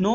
9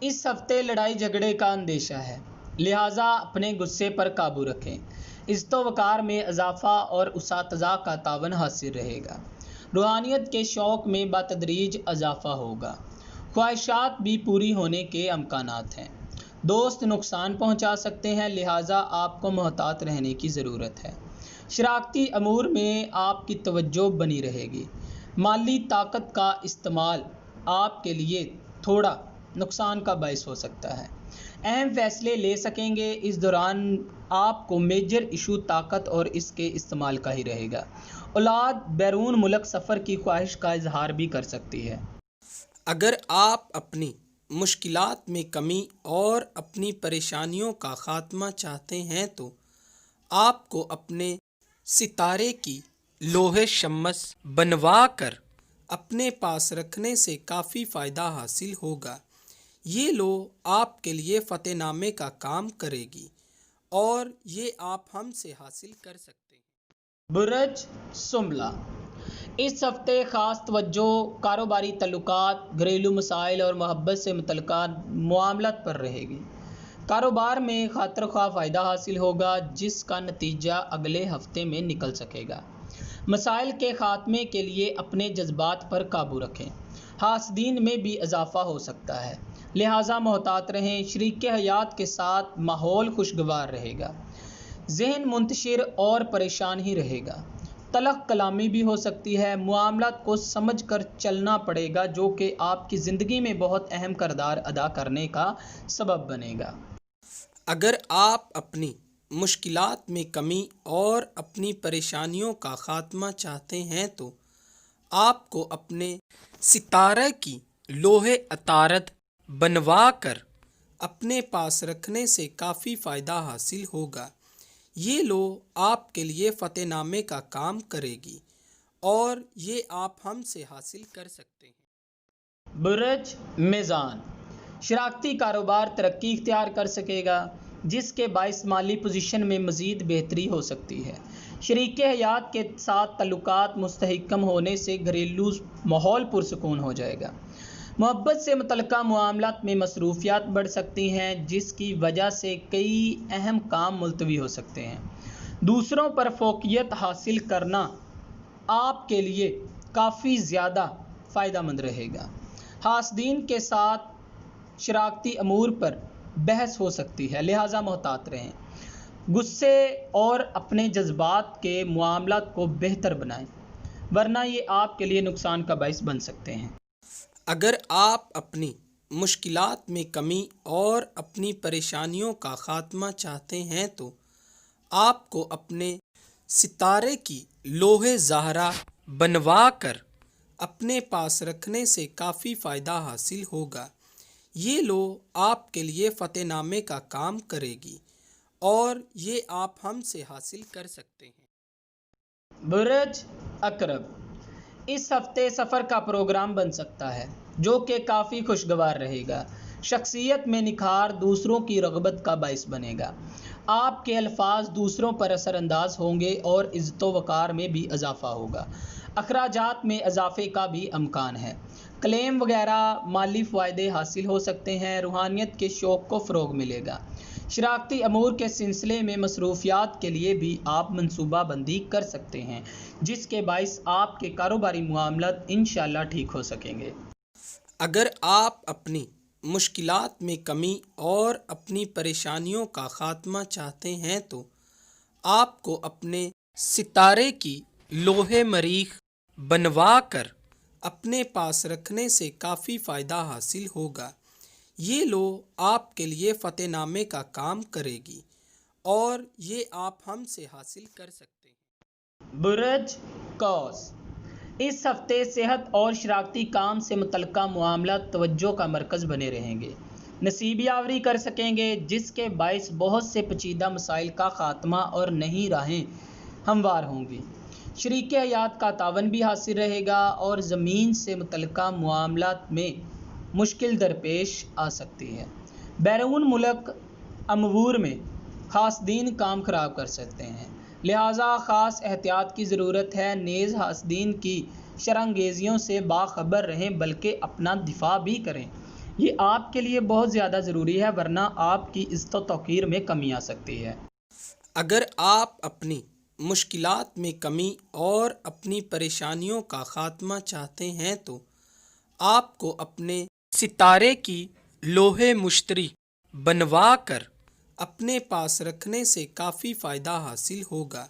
اس ہفتے لڑائی جھگڑے کا اندیشہ ہے، لہٰذا اپنے غصے پر قابو رکھیں۔ عزت و وقار میں اضافہ اور اساتذہ کا تعاون حاصل رہے گا۔ روحانیت کے شوق میں بتدریج اضافہ ہوگا۔ خواہشات بھی پوری ہونے کے امکانات ہیں۔ دوست نقصان پہنچا سکتے ہیں، لہٰذا آپ کو محتاط رہنے کی ضرورت ہے۔ شراکتی امور میں آپ کی توجہ بنی رہے گی۔ مالی طاقت کا استعمال آپ کے لیے تھوڑا نقصان کا باعث ہو سکتا ہے۔ اہم فیصلے لے سکیں گے۔ اس دوران آپ کو میجر ایشو طاقت اور اس کے استعمال کا ہی رہے گا۔ اولاد بیرون ملک سفر کی خواہش کا اظہار بھی کر سکتی ہے۔ اگر آپ اپنی مشکلات میں کمی اور اپنی پریشانیوں کا خاتمہ چاہتے ہیں تو آپ کو اپنے ستارے کی لوح شمس بنوا کر اپنے پاس رکھنے سے کافی فائدہ حاصل ہوگا۔ یہ لوح آپ کے لیے فتح نامے کا کام کرے گی اور یہ آپ ہم سے حاصل کر سکتے ہیں۔ برج شملہ، اس ہفتے خاص توجہ کاروباری تعلقات، گھریلو مسائل اور محبت سے متعلقہ معاملات پر رہے گی۔ کاروبار میں خاطر خواہ فائدہ حاصل ہوگا، جس کا نتیجہ اگلے ہفتے میں نکل سکے گا۔ مسائل کے خاتمے کے لیے اپنے جذبات پر قابو رکھیں۔ حاسدین میں بھی اضافہ ہو سکتا ہے، لہٰذا محتاط رہیں۔ شریک حیات کے ساتھ ماحول خوشگوار رہے گا۔ ذہن منتشر اور پریشان ہی رہے گا۔ تلخ کلامی بھی ہو سکتی ہے۔ معاملات کو سمجھ کر چلنا پڑے گا، جو کہ آپ کی زندگی میں بہت اہم کردار ادا کرنے کا سبب بنے گا۔ اگر آپ اپنی مشکلات میں کمی اور اپنی پریشانیوں کا خاتمہ چاہتے ہیں تو آپ کو اپنے ستارے کی لوح عطارد بنوا کر اپنے پاس رکھنے سے کافی فائدہ حاصل ہوگا۔ یہ لوح آپ کے لیے فتح نامے کا کام کرے گی اور یہ آپ ہم سے حاصل کر سکتے ہیں۔ برج میزان، شراکتی کاروبار ترقی اختیار کر سکے گا، جس کے باعث مالی پوزیشن میں مزید بہتری ہو سکتی ہے۔ شریک حیات کے ساتھ تعلقات مستحکم ہونے سے گھریلو ماحول پرسکون ہو جائے گا۔ محبت سے متعلقہ معاملات میں مصروفیات بڑھ سکتی ہیں، جس کی وجہ سے کئی اہم کام ملتوی ہو سکتے ہیں۔ دوسروں پر فوقیت حاصل کرنا آپ کے لیے کافی زیادہ فائدہ مند رہے گا۔ حاسدین کے ساتھ شراکتی امور پر بحث ہو سکتی ہے، لہٰذا محتاط رہیں۔ غصے اور اپنے جذبات کے معاملات کو بہتر بنائیں، ورنہ یہ آپ کے لیے نقصان کا باعث بن سکتے ہیں۔ اگر آپ اپنی مشکلات میں کمی اور اپنی پریشانیوں کا خاتمہ چاہتے ہیں تو آپ کو اپنے ستارے کی لوح زہرا بنوا کر اپنے پاس رکھنے سے کافی فائدہ حاصل ہوگا۔ یہ لوح آپ کے لیے فتح نامے کا کام کرے گی اور یہ آپ ہم سے حاصل کر سکتے ہیں۔ برج عقرب، اس ہفتے سفر کا پروگرام بن سکتا ہے، جو کہ کافی خوشگوار رہے گا۔ شخصیت میں نکھار دوسروں کی رغبت کا باعث بنے گا۔ آپ کے الفاظ دوسروں پر اثر انداز ہوں گے اور عزت و وقار میں بھی اضافہ ہوگا۔ اخراجات میں اضافے کا بھی امکان ہے۔ کلیم وغیرہ مالی فائدے حاصل ہو سکتے ہیں۔ روحانیت کے شوق کو فروغ ملے گا۔ شراکتی امور کے سلسلے میں مصروفیات کے لیے بھی آپ منصوبہ بندی کر سکتے ہیں، جس کے باعث آپ کے کاروباری معاملات انشاءاللہ ٹھیک ہو سکیں گے۔ اگر آپ اپنی مشکلات میں کمی اور اپنی پریشانیوں کا خاتمہ چاہتے ہیں تو آپ کو اپنے ستارے کی لوح مریخ بنوا کر اپنے پاس رکھنے سے کافی فائدہ حاصل ہوگا۔ یہ لوح آپ کے لیے فتح نامے کا کام کرے گی اور یہ آپ ہم سے حاصل کر سکتے ہیں۔ برج قوس، اس ہفتے صحت اور شراکتی کام سے متعلقہ معاملات توجہ کا مرکز بنے رہیں گے۔ نصیب یاوری کر سکیں گے، جس کے باعث بہت سے پیچیدہ مسائل کا خاتمہ اور نئی راہیں ہموار ہوں گی۔ شریک حیات کا تعاون بھی حاصل رہے گا اور زمین سے متعلقہ معاملات میں مشکل درپیش آ سکتی ہے۔ بیرون ملک امور میں حاسدین کام خراب کر سکتے ہیں، لہٰذا خاص احتیاط کی ضرورت ہے۔ نیز حاسدین کی شرانگیزیوں سے باخبر رہیں، بلکہ اپنا دفاع بھی کریں۔ یہ آپ کے لیے بہت زیادہ ضروری ہے، ورنہ آپ کی عزت و توقیر میں کمی آ سکتی ہے۔ اگر آپ اپنی مشکلات میں کمی اور اپنی پریشانیوں کا خاتمہ چاہتے ہیں تو آپ کو اپنے ستارے کی لوح مشتری بنوا کر اپنے پاس رکھنے سے کافی فائدہ حاصل ہوگا۔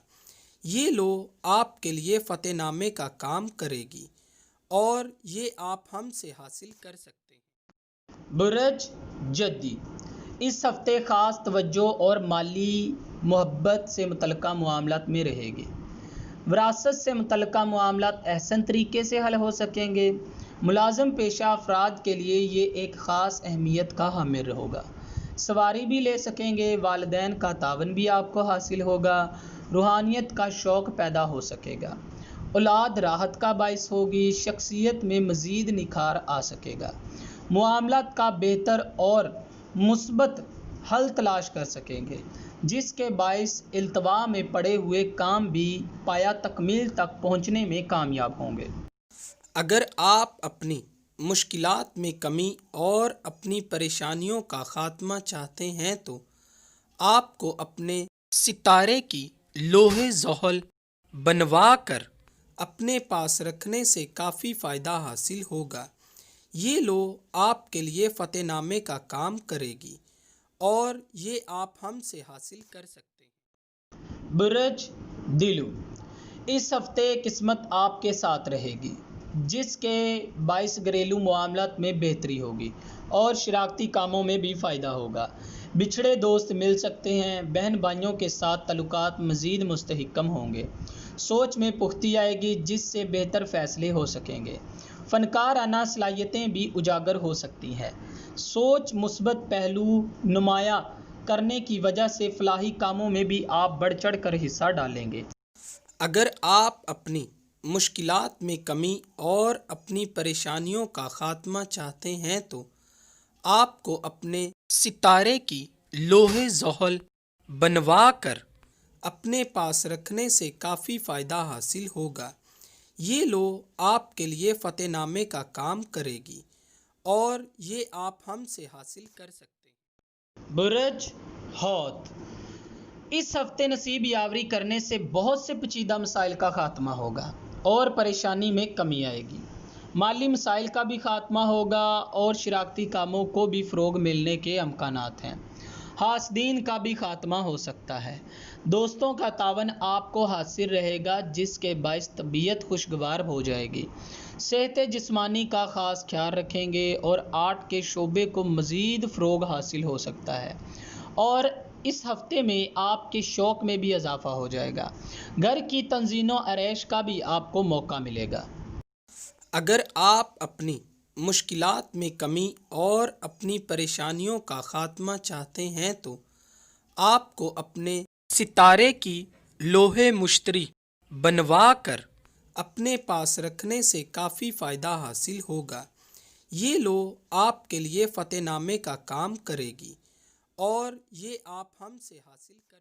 یہ لوح آپ کے لیے فتح نامے کا کام کرے گی اور یہ آپ ہم سے حاصل کر سکتے ہیں۔ برج جدی، اس ہفتے خاص توجہ اور مالی محبت سے متعلقہ معاملات میں رہے گی۔ وراثت سے متعلقہ معاملات احسن طریقے سے حل ہو سکیں گے۔ ملازم پیشہ افراد کے لیے یہ ایک خاص اہمیت کا حامل ہوگا۔ سواری بھی لے سکیں گے، والدین کا تعاون بھی آپ کو حاصل ہوگا، روحانیت کا شوق پیدا ہو سکے گا، اولاد راحت کا باعث ہوگی، شخصیت میں مزید نکھار آ سکے گا، معاملات کا بہتر اور مثبت حل تلاش کر سکیں گے، جس کے باعث التوا میں پڑے ہوئے کام بھی پایہ تکمیل تک پہنچنے میں کامیاب ہوں گے۔ اگر آپ اپنی مشکلات میں کمی اور اپنی پریشانیوں کا خاتمہ چاہتے ہیں تو آپ کو اپنے ستارے کی لوح زحل بنوا کر اپنے پاس رکھنے سے کافی فائدہ حاصل ہوگا۔ یہ لوح آپ کے لیے فتح نامے کا کام کرے گی اور یہ آپ ہم سے حاصل کر سکتے ہیں۔ برج دلو، اس ہفتے قسمت آپ کے ساتھ رہے گی، جس کے باعث گھریلو معاملات میں بہتری ہوگی اور شراکتی کاموں میں بھی فائدہ ہوگا۔ بچھڑے دوست مل سکتے ہیں، بہن بھائیوں کے ساتھ تعلقات مزید مستحکم ہوں گے، سوچ میں پختگی آئے گی جس سے بہتر فیصلے ہو سکیں گے، فنکارانہ صلاحیتیں بھی اجاگر ہو سکتی ہیں، سوچ مثبت پہلو نمایاں کرنے کی وجہ سے فلاحی کاموں میں بھی آپ بڑھ چڑھ کر حصہ ڈالیں گے۔ اگر آپ اپنی مشکلات میں کمی اور اپنی پریشانیوں کا خاتمہ چاہتے ہیں تو آپ کو اپنے ستارے کی لوح زحل بنوا کر اپنے پاس رکھنے سے کافی فائدہ حاصل ہوگا۔ یہ لوح آپ کے لیے فتح نامے کا کام کرے گی اور یہ آپ ہم سے حاصل کر سکتے ہیں۔ برج حوت، اس ہفتے نصیب یاوری کرنے سے بہت سے پیچیدہ مسائل کا خاتمہ ہوگا اور پریشانی میں کمی آئے گی، مالی مسائل کا بھی خاتمہ ہوگا اور شراکتی کاموں کو بھی فروغ ملنے کے امکانات ہیں، حاسدین کا بھی خاتمہ ہو سکتا ہے، دوستوں کا تعاون آپ کو حاصل رہے گا جس کے باعث طبیعت خوشگوار ہو جائے گی، صحت جسمانی کا خاص خیال رکھیں گے اور آرٹ کے شعبے کو مزید فروغ حاصل ہو سکتا ہے اور اس ہفتے میں آپ کے شوق میں بھی اضافہ ہو جائے گا، گھر کی تنظیم و آرائش کا بھی آپ کو موقع ملے گا۔ اگر آپ اپنی مشکلات میں کمی اور اپنی پریشانیوں کا خاتمہ چاہتے ہیں تو آپ کو اپنے ستارے کی لوح مشتری بنوا کر اپنے پاس رکھنے سے کافی فائدہ حاصل ہوگا۔ یہ لوح آپ کے لیے فتح نامے کا کام کرے گی اور یہ آپ ہم سے حاصل کر